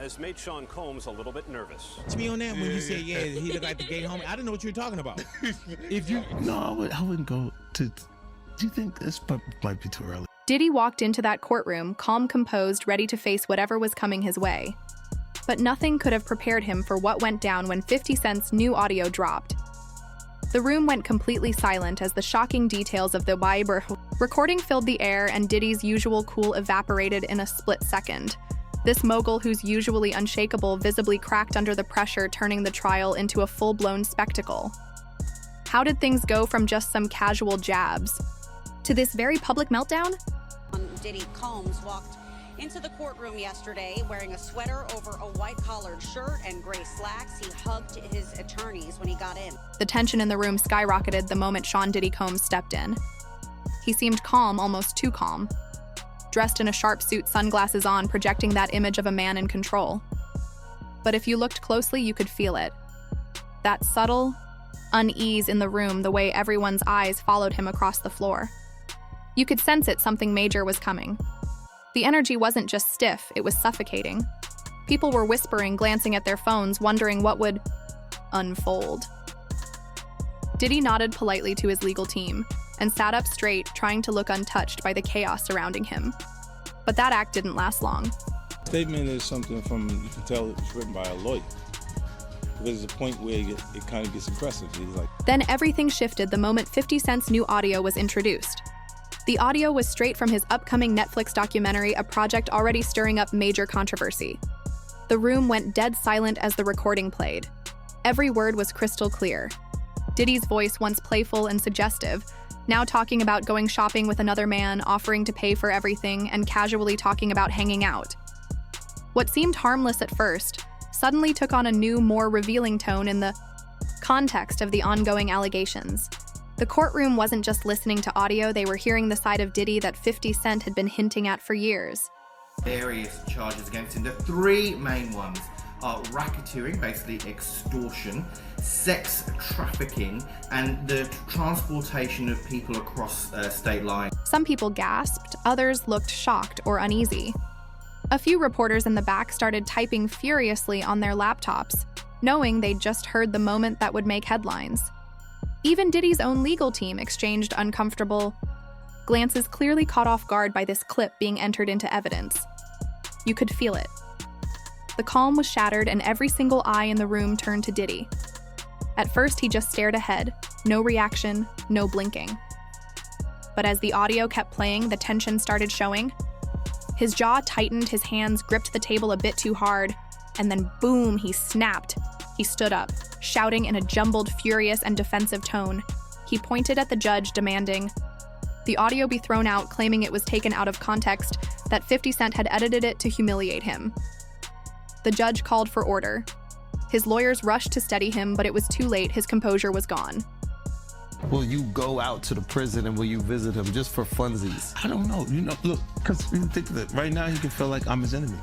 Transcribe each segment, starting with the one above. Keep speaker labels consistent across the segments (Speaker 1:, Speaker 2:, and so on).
Speaker 1: has made Sean Combs a little bit nervous.
Speaker 2: To be on that when you said, yeah, he looked like the gay homie. I didn't know what you were talking about. If you
Speaker 3: No, I wouldn't go to... Do you think this might be too early?
Speaker 4: Diddy walked into that courtroom, calm, composed, ready to face whatever was coming his way. But nothing could have prepared him for what went down when 50 Cent's new audio dropped. The room went completely silent as the shocking details of the rivalry recording filled the air, and Diddy's usual cool evaporated in a split second. This mogul, who's usually unshakable, visibly cracked under the pressure, turning the trial into a full-blown spectacle. How did things go from just some casual jabs to this very public meltdown?
Speaker 5: Diddy Combs walked into the courtroom yesterday wearing a sweater over a white-collared shirt and gray slacks. He hugged his attorneys when he got in.
Speaker 4: The tension in the room skyrocketed the moment Sean Diddy Combs stepped in. He seemed calm, almost too calm. Dressed in a sharp suit, sunglasses on, projecting that image of a man in control. But if you looked closely, you could feel it. That subtle unease in the room, the way everyone's eyes followed him across the floor. You could sense it, something major was coming. The energy wasn't just stiff, it was suffocating. People were whispering, glancing at their phones, wondering what would unfold. Diddy nodded politely to his legal team and sat up straight, trying to look untouched by the chaos surrounding him. But that act didn't last long.
Speaker 6: Statement is something from, you can tell it was written by a lawyer. There's a point where it kind of gets aggressive. He's like...
Speaker 4: Then everything shifted the moment 50 Cent's new audio was introduced. The audio was straight from his upcoming Netflix documentary, a project already stirring up major controversy. The room went dead silent as the recording played. Every word was crystal clear. Diddy's voice, once playful and suggestive, now talking about going shopping with another man, offering to pay for everything, and casually talking about hanging out. What seemed harmless at first suddenly took on a new, more revealing tone in the context of the ongoing allegations. The courtroom wasn't just listening to audio, they were hearing the side of Diddy that 50 Cent had been hinting at for years.
Speaker 7: Various charges against him. The three main ones are racketeering, basically extortion, sex trafficking, and the transportation of people across state lines.
Speaker 4: Some people gasped, others looked shocked or uneasy. A few reporters in the back started typing furiously on their laptops, knowing they'd just heard the moment that would make headlines. Even Diddy's own legal team exchanged uncomfortable glances, clearly caught off guard by this clip being entered into evidence. You could feel it. The calm was shattered, and every single eye in the room turned to Diddy. At first, he just stared ahead, no reaction, no blinking. But as the audio kept playing, the tension started showing. His jaw tightened, his hands gripped the table a bit too hard, and then boom, he snapped. He stood up, shouting in a jumbled, furious, and defensive tone. He pointed at the judge, demanding the audio be thrown out, claiming it was taken out of context, that 50 Cent had edited it to humiliate him. The judge called for order. His lawyers rushed to steady him, but it was too late. His composure was gone.
Speaker 3: Will you go out to the prison and will you visit him just for funsies?
Speaker 6: I don't know. Look, because think of it. Right now, he can feel like I'm his enemy.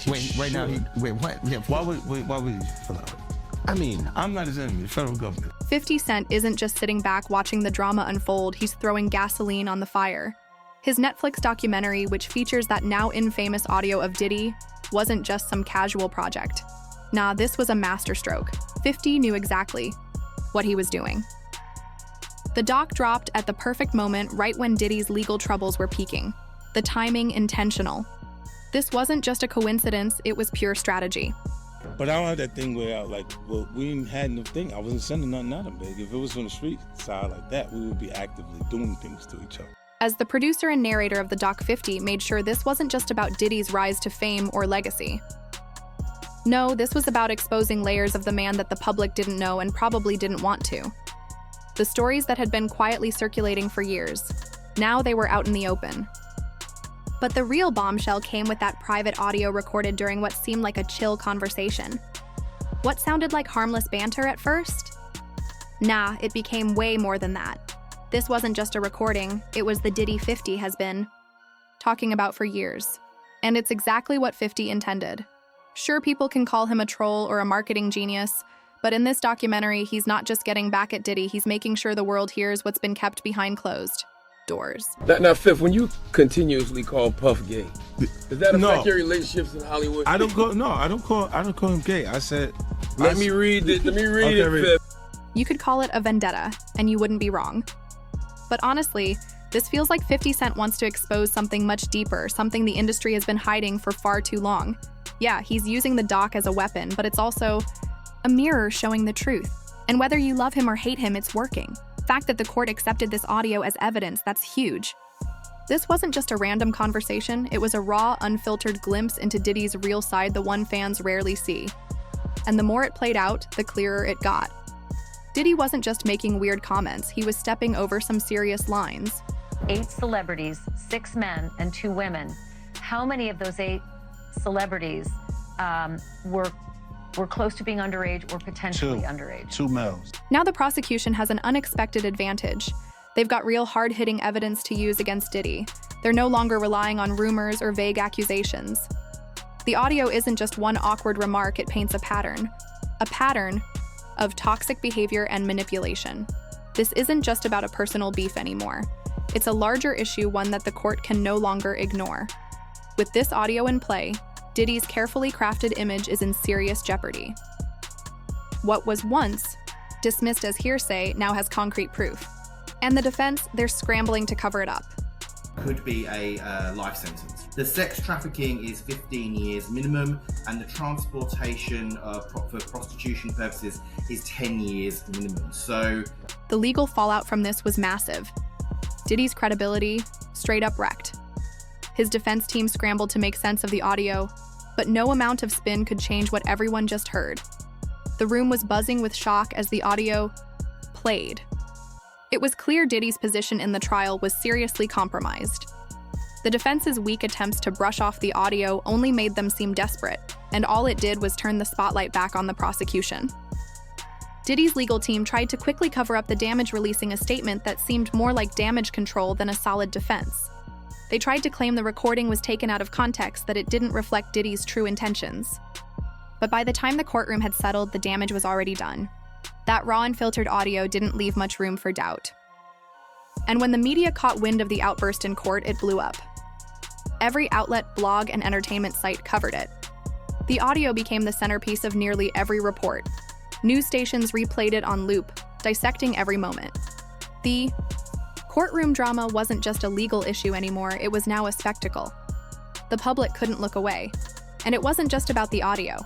Speaker 3: Wait, right now, what? Yeah,
Speaker 6: why would you feel that way? I mean, I'm not his enemy, the federal government.
Speaker 4: 50 Cent isn't just sitting back watching the drama unfold, he's throwing gasoline on the fire. His Netflix documentary, which features that now infamous audio of Diddy, wasn't just some casual project. Nah, this was a masterstroke. 50 knew exactly what he was doing. The doc dropped at the perfect moment, right when Diddy's legal troubles were peaking. The timing intentional. This wasn't just a coincidence, it was pure strategy.
Speaker 6: But I don't have that thing where we ain't had no thing. I wasn't sending nothing at him, big. If it was on the street side like that, we would be actively doing things to each other.
Speaker 4: As the producer and narrator of the doc, 50 made sure this wasn't just about Diddy's rise to fame or legacy. No, this was about exposing layers of the man that the public didn't know and probably didn't want to. The stories that had been quietly circulating for years. Now they were out in the open. But the real bombshell came with that private audio recorded during what seemed like a chill conversation. What sounded like harmless banter at first? Nah, it became way more than that. This wasn't just a recording, it was the Diddy 50 has been talking about for years. And it's exactly what 50 intended. Sure, people can call him a troll or a marketing genius, but in this documentary, he's not just getting back at Diddy, he's making sure the world hears what's been kept behind closed. doors.
Speaker 8: Now, Fifth, when you continuously call Puff gay, does that affect
Speaker 6: No.
Speaker 8: your relationships in Hollywood?
Speaker 6: I don't call him gay. I said,
Speaker 8: Let me read it,
Speaker 6: Okay, read it.
Speaker 8: Fifth.
Speaker 4: You could call it a vendetta, and you wouldn't be wrong. But honestly, this feels like 50 Cent wants to expose something much deeper, something the industry has been hiding for far too long. Yeah, he's using the doc as a weapon, but it's also a mirror showing the truth. And whether you love him or hate him, it's working. The fact that the court accepted this audio as evidence, that's huge. This wasn't just a random conversation, it was a raw, unfiltered glimpse into Diddy's real side, the one fans rarely see. And the more it played out, the clearer it got. Diddy wasn't just making weird comments, he was stepping over some serious lines.
Speaker 9: 8 celebrities, 6 men and 2 women. How many of those 8 celebrities were close to being underage or potentially underage?
Speaker 10: 2 males.
Speaker 4: Now the prosecution has an unexpected advantage. They've got real hard-hitting evidence to use against Diddy. They're no longer relying on rumors or vague accusations. The audio isn't just one awkward remark, it paints a pattern of toxic behavior and manipulation. This isn't just about a personal beef anymore. It's a larger issue, one that the court can no longer ignore. With this audio in play, Diddy's carefully crafted image is in serious jeopardy. What was once dismissed as hearsay now has concrete proof. And the defense, they're scrambling to cover it up.
Speaker 7: Could be a life sentence. The sex trafficking is 15 years minimum, and the transportation for prostitution purposes is 10 years minimum. So
Speaker 4: the legal fallout from this was massive. Diddy's credibility straight up wrecked. His defense team scrambled to make sense of the audio, but no amount of spin could change what everyone just heard. The room was buzzing with shock as the audio played. It was clear Diddy's position in the trial was seriously compromised. The defense's weak attempts to brush off the audio only made them seem desperate, and all it did was turn the spotlight back on the prosecution. Diddy's legal team tried to quickly cover up the damage, releasing a statement that seemed more like damage control than a solid defense. They tried to claim the recording was taken out of context, that it didn't reflect Diddy's true intentions. But by the time the courtroom had settled, the damage was already done. That raw, unfiltered audio didn't leave much room for doubt. And when the media caught wind of the outburst in court, it blew up. Every outlet, blog, and entertainment site covered it. The audio became the centerpiece of nearly every report. News stations replayed it on loop, dissecting every moment. The courtroom drama wasn't just a legal issue anymore, it was now a spectacle. The public couldn't look away. And it wasn't just about the audio.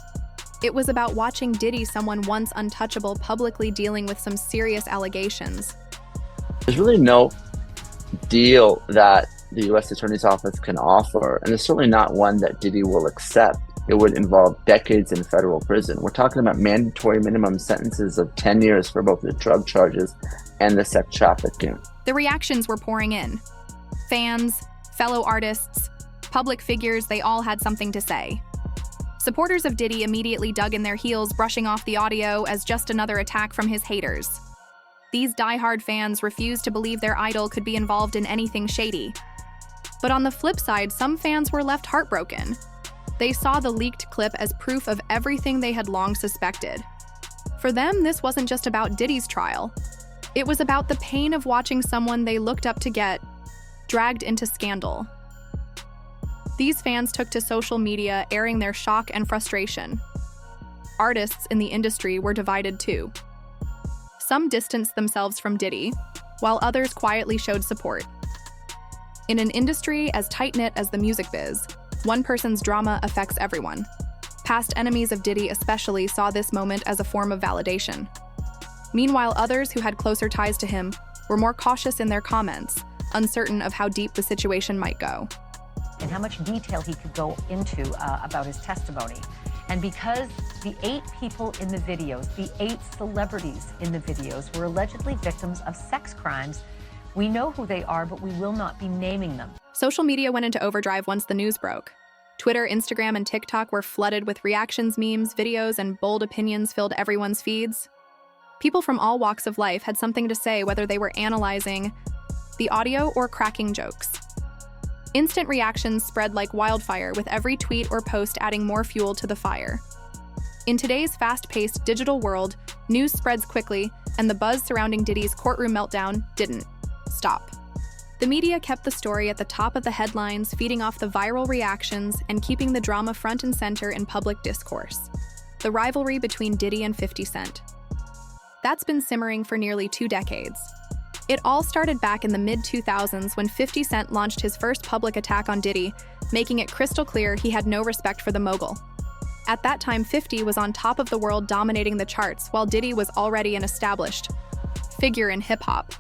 Speaker 4: It was about watching Diddy, someone once untouchable, publicly dealing with some serious allegations.
Speaker 11: There's really no deal that the U.S. Attorney's Office can offer, and it's certainly not one that Diddy will accept. It would involve decades in federal prison. We're talking about mandatory minimum sentences of 10 years for both the drug charges and the sex trafficking.
Speaker 4: The reactions were pouring in. Fans, fellow artists, public figures, they all had something to say. Supporters of Diddy immediately dug in their heels, brushing off the audio as just another attack from his haters. These diehard fans refused to believe their idol could be involved in anything shady. But on the flip side, some fans were left heartbroken. They saw the leaked clip as proof of everything they had long suspected. For them, this wasn't just about Diddy's trial. It was about the pain of watching someone they looked up to get dragged into scandal. These fans took to social media, airing their shock and frustration. Artists in the industry were divided too. Some distanced themselves from Diddy, while others quietly showed support. In an industry as tight-knit as the music biz, one person's drama affects everyone. Past enemies of Diddy especially saw this moment as a form of validation. Meanwhile, others who had closer ties to him were more cautious in their comments, uncertain of how deep the situation might go.
Speaker 9: And how much detail he could go into about his testimony. And because the 8 people in the videos, the 8 celebrities in the videos were allegedly victims of sex crimes, we know who they are, but we will not be naming them.
Speaker 4: Social media went into overdrive once the news broke. Twitter, Instagram, and TikTok were flooded with reactions, memes, videos, and bold opinions filled everyone's feeds. People from all walks of life had something to say, whether they were analyzing the audio or cracking jokes. Instant reactions spread like wildfire, with every tweet or post adding more fuel to the fire. In today's fast-paced digital world, news spreads quickly, and the buzz surrounding Diddy's courtroom meltdown didn't stop. The media kept the story at the top of the headlines, feeding off the viral reactions and keeping the drama front and center in public discourse. The rivalry between Diddy and 50 Cent. That's been simmering for nearly 2 decades. It all started back in the mid-2000s when 50 Cent launched his first public attack on Diddy, making it crystal clear he had no respect for the mogul. At that time, 50 was on top of the world, dominating the charts, while Diddy was already an established figure in hip-hop.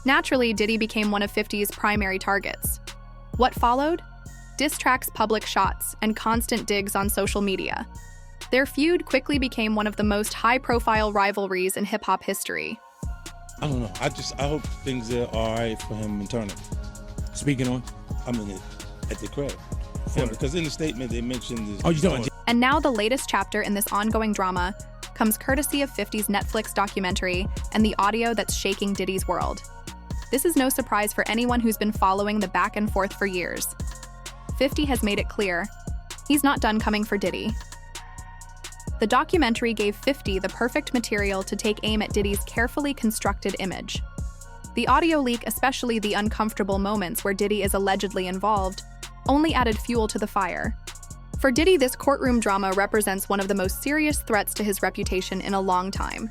Speaker 4: Naturally, Diddy became one of 50's primary targets. What followed? Diss tracks, public shots, and constant digs on social media. Their feud quickly became one of the most high-profile rivalries in hip-hop history.
Speaker 6: I don't know. I hope things are all right for him internally.
Speaker 2: Speaking on?
Speaker 6: I mean, at the crib. Yeah, because in the statement they mentioned this.
Speaker 2: Oh, you don't.
Speaker 4: And now the latest chapter in this ongoing drama comes courtesy of 50's Netflix documentary and the audio that's shaking Diddy's world. This is no surprise for anyone who's been following the back and forth for years. 50 has made it clear he's not done coming for Diddy. The documentary gave 50 the perfect material to take aim at Diddy's carefully constructed image. The audio leak, especially the uncomfortable moments where Diddy is allegedly involved, only added fuel to the fire. For Diddy, this courtroom drama represents one of the most serious threats to his reputation in a long time.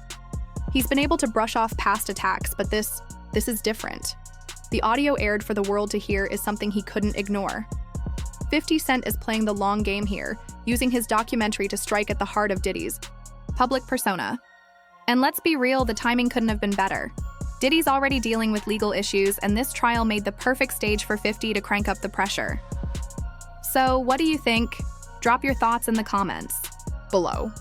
Speaker 4: He's been able to brush off past attacks, but this is different. The audio aired for the world to hear is something he couldn't ignore. 50 Cent is playing the long game here, using his documentary to strike at the heart of Diddy's public persona. And let's be real, the timing couldn't have been better. Diddy's already dealing with legal issues, and this trial made the perfect stage for 50 to crank up the pressure. So, what do you think? Drop your thoughts in the comments below.